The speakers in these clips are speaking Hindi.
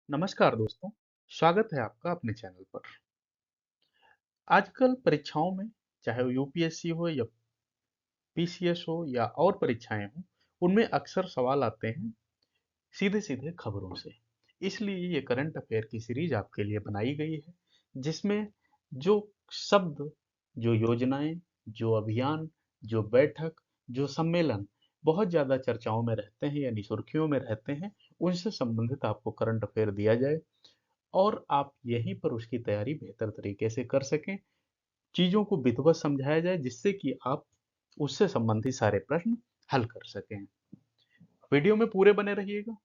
नमस्कार दोस्तों, स्वागत है आपका अपने चैनल पर। आजकल परीक्षाओं में चाहे वो यूपीएससी हो या पीसीएस हो या और परीक्षाएं हों, उनमें अक्सर सवाल आते हैं सीधे-सीधे खबरों से। इसलिए ये करंट अफेयर की सीरीज आपके लिए बनाई गई है, जिसमें जो शब्द, जो योजनाएं, जो अभियान, जो बैठक, जो सम्मेलन बहुत ज़्यादा चर्चाओं में रहते हैं यानी सुर्खियों में रहते हैं, उनसे संबंधित आपको करंट अफेयर दिया जाए और आप यहीं पर उसकी तैयारी बेहतर तरीके से कर सकें। चीज़ों को विधिवत समझाया जाए जिससे कि आप उससे संबंधित सारे प्रश्न हल कर सकें। वीडियो में पूरे बने रहिएगा।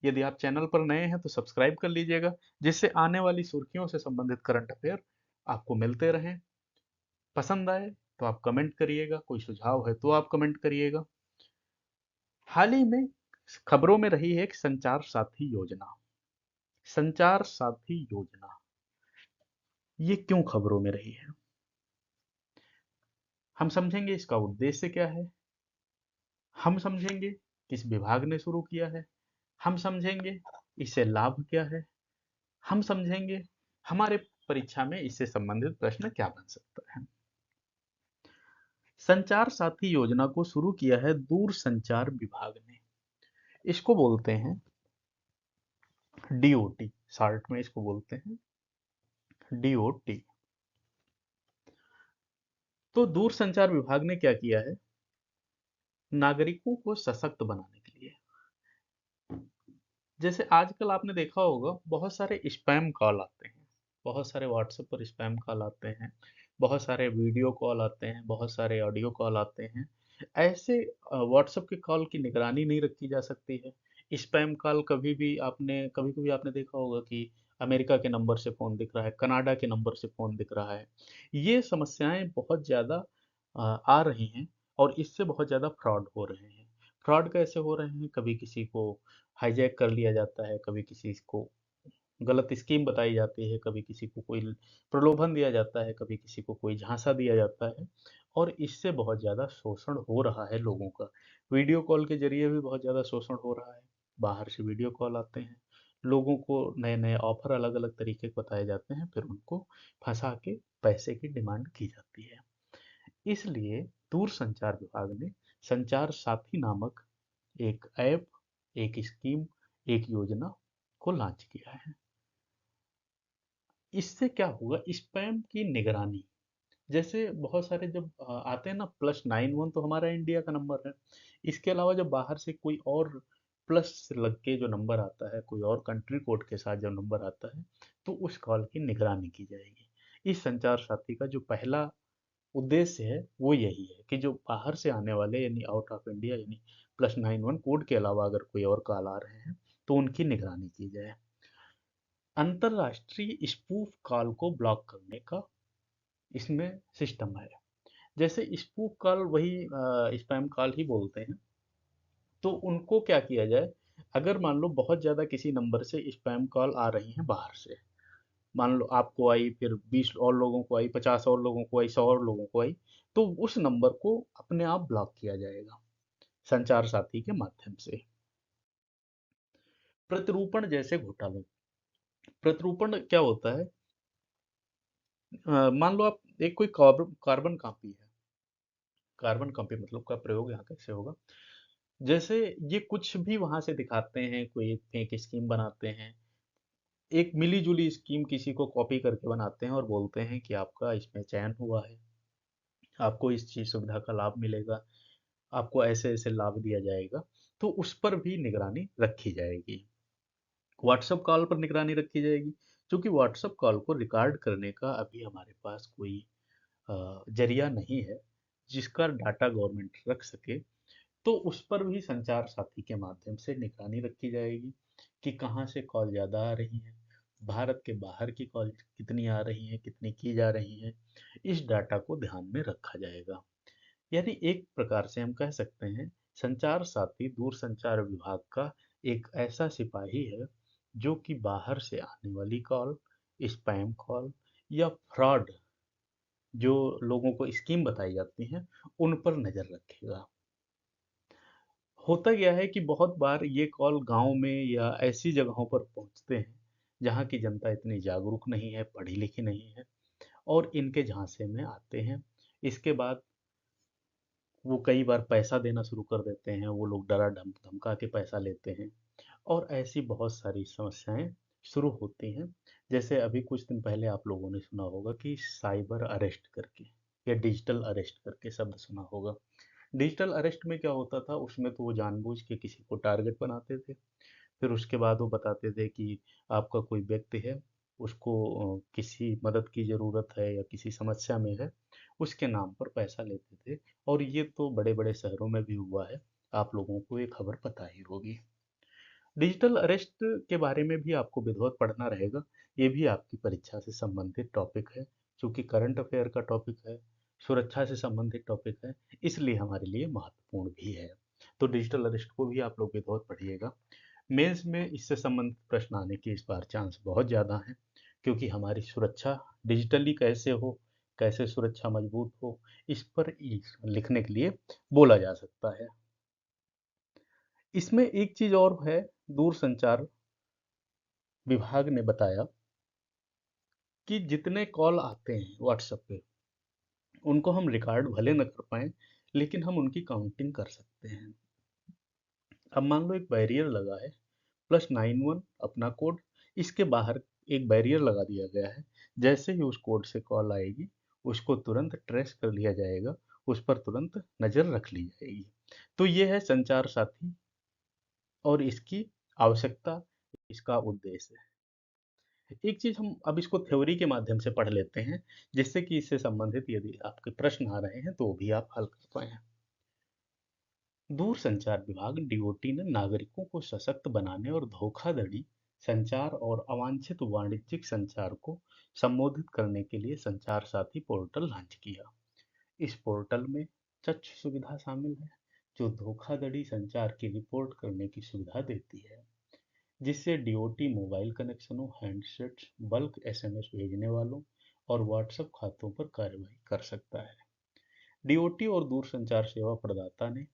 यदि आप चैनल पर नए हैं तो सब्सक्राइब कर लीजिएगा जिससे आने वाली सुर्खियों से संबंधित करंट अफेयर आपको मिलते रहें। पसंद आए तो आप कमेंट करिएगा, कोई सुझाव है तो आप कमेंट करिएगा। हाल ही में खबरों में रही है एक संचार साथी योजना। संचार साथी योजना, ये क्यों खबरों में रही है? हम समझेंगे इसका उद्देश्य क्या है, हम समझेंगे किस विभाग ने शुरू किया है, हम समझेंगे इससे लाभ क्या है, हम समझेंगे हमारे परीक्षा में इससे संबंधित प्रश्न क्या बन सकता है। संचार साथी योजना को शुरू किया है दूर संचार विभाग ने। इसको बोलते हैं डीओटी, शॉर्ट में इसको बोलते हैं डीओटी। तो दूर संचार विभाग ने क्या किया है, नागरिकों को सशक्त बनाने के लिए, जैसे आजकल आपने देखा होगा बहुत सारे स्पैम कॉल आते हैं, बहुत सारे व्हाट्सएप पर स्पैम कॉल आते हैं, बहुत सारे वीडियो कॉल आते हैं, बहुत सारे ऑडियो कॉल आते हैं। ऐसे व्हाट्सएप के कॉल की निगरानी नहीं रखी जा सकती है। स्पैम कॉल कभी कभी आपने देखा होगा कि अमेरिका के नंबर से फ़ोन दिख रहा है, कनाडा के नंबर से फ़ोन दिख रहा है। ये समस्याएं बहुत ज़्यादा आ रही हैं और इससे बहुत ज़्यादा फ्रॉड हो रहे हैं। फ्रॉड कैसे हो रहे हैं, कभी किसी को हाईजैक कर लिया जाता है, कभी किसी को गलत स्कीम बताई जाती है, कभी किसी को कोई प्रलोभन दिया जाता है, कभी किसी को कोई झांसा दिया जाता है और इससे बहुत ज़्यादा शोषण हो रहा है लोगों का। वीडियो कॉल के ज़रिए भी बहुत ज़्यादा शोषण हो रहा है। बाहर से वीडियो कॉल आते हैं, लोगों को नए-नए ऑफ़र अलग-अलग तरीके के बताए जाते हैं, फिर उनको फँसा के पैसे की डिमांड की जाती है। इसलिए दूरसंचार विभाग ने संचार साथी नामक एक ऐप, एक स्कीम, एक योजना को लॉन्च किया है। इससे क्या होगा, स्पैम की निगरानी, जैसे बहुत सारे जब आते हैं ना +91 तो हमारा इंडिया का नंबर है। इसके अलावा जब बाहर से कोई और प्लस लग के जो नंबर आता है, कोई और कंट्री कोड के साथ जब नंबर आता है, तो उस कॉल की निगरानी की जाएगी। इस संचार साथी का जो पहला उद्देश्य है वो यही है कि जो बाहर से आने वाले यानी आउट ऑफ इंडिया यानी +91 कोड के अलावा अगर कोई और कॉल आ रहे हैं तो उनकी निगरानी की जाए। अंतरराष्ट्रीय स्पूफ कॉल को ब्लॉक करने का इसमें सिस्टम है। जैसे स्पूफ कॉल वही स्पैम कॉल ही बोलते हैं, तो उनको क्या किया जाए, अगर मान लो बहुत ज़्यादा किसी नंबर से स्पैम कॉल आ रही हैं बाहर से, मान लो आपको आई, फिर 20 और लोगों को आई, 50 और लोगों को आई, 100 और लोगों को आई, तो उस नंबर को अपने आप ब्लॉक किया जाएगा संचार साथी के माध्यम से। प्रतिरूपण जैसे घोटालों, प्रतिरूपण क्या होता है, मान लो आप एक कोई कार्बन कार्बन कॉपी है, कार्बन कॉपी मतलब का प्रयोग यहाँ कैसे होगा, जैसे ये कुछ भी वहां से दिखाते हैं, कोई एक फेक स्कीम बनाते हैं, एक मिली जुली स्कीम किसी को कॉपी करके बनाते हैं और बोलते हैं कि आपका इसमें चयन हुआ है, आपको इस चीज सुविधा का लाभ मिलेगा, आपको ऐसे ऐसे लाभ दिया जाएगा, तो उस पर भी निगरानी रखी जाएगी। व्हाट्सएप कॉल पर निगरानी रखी जाएगी, क्योंकि व्हाट्सएप कॉल को रिकॉर्ड करने का अभी हमारे पास कोई जरिया नहीं है जिसका डाटा गवर्नमेंट रख सके। तो उस पर भी संचार साथी के माध्यम से निगरानी रखी जाएगी कि कहाँ से कॉल ज़्यादा आ रही हैं, भारत के बाहर की कॉल कितनी आ रही हैं, कितनी की जा रही हैं, इस डाटा को ध्यान में रखा जाएगा। यानी एक प्रकार से हम कह सकते हैं संचार साथी दूरसंचार विभाग का एक ऐसा सिपाही है जो कि बाहर से आने वाली कॉल, स्पैम कॉल या फ्रॉड जो लोगों को स्कीम बताई जाती हैं, उन पर नज़र रखेगा। होता क्या है कि बहुत बार ये कॉल गाँव में या ऐसी जगहों पर पहुँचते हैं, जहाँ की जनता इतनी जागरूक नहीं है, पढ़ी-लिखी नहीं है और इनके झांसे में आते हैं। इसके बाद वो कई बार पैसा देना शुरू कर देते हैं, वो लोग डरा धमका के पैसा लेते हैं और ऐसी बहुत सारी समस्याएँ शुरू होती हैं। जैसे अभी कुछ दिन पहले आप लोगों ने सुना होगा कि साइबर अरेस्ट करके या डिजिटल अरेस्ट करके शब्द सुना होगा। डिजिटल अरेस्ट में क्या होता था, उसमें तो वो जानबूझ के किसी को टारगेट बनाते थे। फिर उसके बाद वो बताते थे कि आपका कोई व्यक्ति है, उसको किसी मदद की ज़रूरत है या किसी समस्या में है, उसके नाम पर पैसा लेते थे और ये तो बड़े-बड़े शहरों में भी हुआ है। आप लोगों को ये खबर पता ही होगी। डिजिटल अरेस्ट के बारे में भी आपको विधिवत पढ़ना रहेगा। ये भी आपकी परीक्षा से संबंधित टॉपिक है, चूँकि करंट अफ़ेयर का टॉपिक है, सुरक्षा से संबंधित टॉपिक है, इसलिए हमारे लिए महत्वपूर्ण भी है। तो डिजिटल अरेस्ट को भी आप लोग विधिवत पढ़िएगा। मेंस में इससे संबंधित प्रश्न आने के इस बार चांस बहुत ज़्यादा हैं, क्योंकि हमारी सुरक्षा डिजिटली कैसे हो, कैसे सुरक्षा मजबूत हो, इस पर लिखने के लिए बोला जा सकता है। इसमें एक चीज़ और है, दूरसंचार विभाग ने बताया कि जितने कॉल आते हैं व्हाट्सएप पे, उनको हम रिकॉर्ड भले न कर पाएँ, लेकिन हम उनकी काउंटिंग कर सकते हैं। अब मान लो एक बैरियर लगा है, +91 अपना कोड, इसके बाहर एक बैरियर लगा दिया गया है। जैसे ही उस कोड से कॉल आएगी, उसको तुरंत ट्रेस कर लिया जाएगा, उस पर तुरंत नज़र रख ली जाएगी। तो ये है संचार साथी और इसकी आवश्यकता, इसका उद्देश्य। एक चीज़ हम अब इसको थ्योरी के माध्यम से पढ़ लेते हैं, जिससे कि इससे संबंधित यदि आपके प्रश्न आ रहे हैं, तो वो भी आप हल कर पाएँ। दूरसंचार विभाग डीओटी ने नागरिकों को सशक्त बनाने और धोखाधड़ी संचार और अवांछित वाणिज्यिक संचार को संबोधित करने के लिए संचार साथी पोर्टल लॉन्च किया। इस पोर्टल में चक्ष सुविधा शामिल है, जो धोखाधड़ी संचार की रिपोर्ट करने की सुविधा देती है, जिससे डीओटी मोबाइल कनेक्शनों, हैंडसेट्स, बल्क एसएमएस भेजने वालों और व्हाट्सएप खातों पर कार्रवाई कर सकता है। डीओटी और दूरसंचार सेवा प्रदाता ने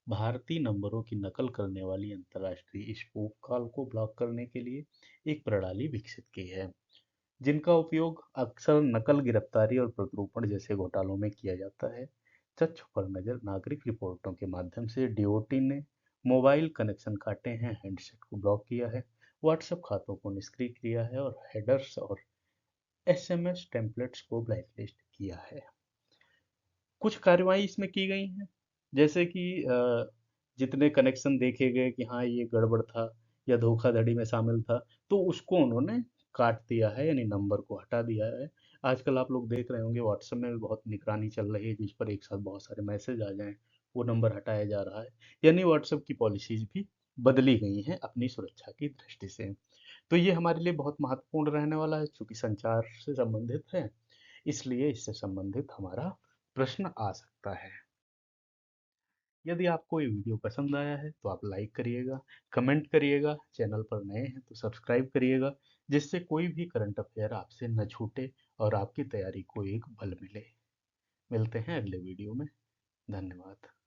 भारतीय नंबरों की नकल करने वाली अंतर्राष्ट्रीय स्पूफ कॉल को ब्लॉक करने के लिए एक प्रणाली विकसित की है, जिनका उपयोग अक्सर नकल, गिरफ्तारी और प्रत्यार्पण जैसे घोटालों में किया जाता है। तथ्य पर नजर, नागरिक रिपोर्टों के माध्यम से डीओटी ने मोबाइल कनेक्शन काटे हैं, हैंडसेट को ब्लॉक किया है, व्हाट्सएप खातों को निष्क्रिय किया है और हेडर्स और एसएमएस टेम्पलेट्स को ब्लैकलिस्ट किया है। कुछ कार्रवाई इसमें की गई हैं, जैसे कि जितने कनेक्शन देखे गए कि हाँ ये गड़बड़ था या धोखाधड़ी में शामिल था, तो उसको उन्होंने काट दिया है, यानी नंबर को हटा दिया है। आजकल आप लोग देख रहे होंगे व्हाट्सएप में भी बहुत निगरानी चल रही है, जिस पर एक साथ बहुत सारे मैसेज आ जाएं, वो नंबर हटाया जा रहा है। यानी व्हाट्सएप की पॉलिसीज भी बदली गई हैं अपनी सुरक्षा की दृष्टि से। तो ये हमारे लिए बहुत महत्वपूर्ण रहने वाला है, चूंकि संचार से संबंधित है, इसलिए इससे संबंधित हमारा प्रश्न आ सकता है। यदि आपको ये वीडियो पसंद आया है तो आप लाइक करिएगा, कमेंट करिएगा, चैनल पर नए हैं तो सब्सक्राइब करिएगा, जिससे कोई भी करंट अफेयर आपसे न छूटे और आपकी तैयारी को एक बल मिले। मिलते हैं अगले वीडियो में। धन्यवाद।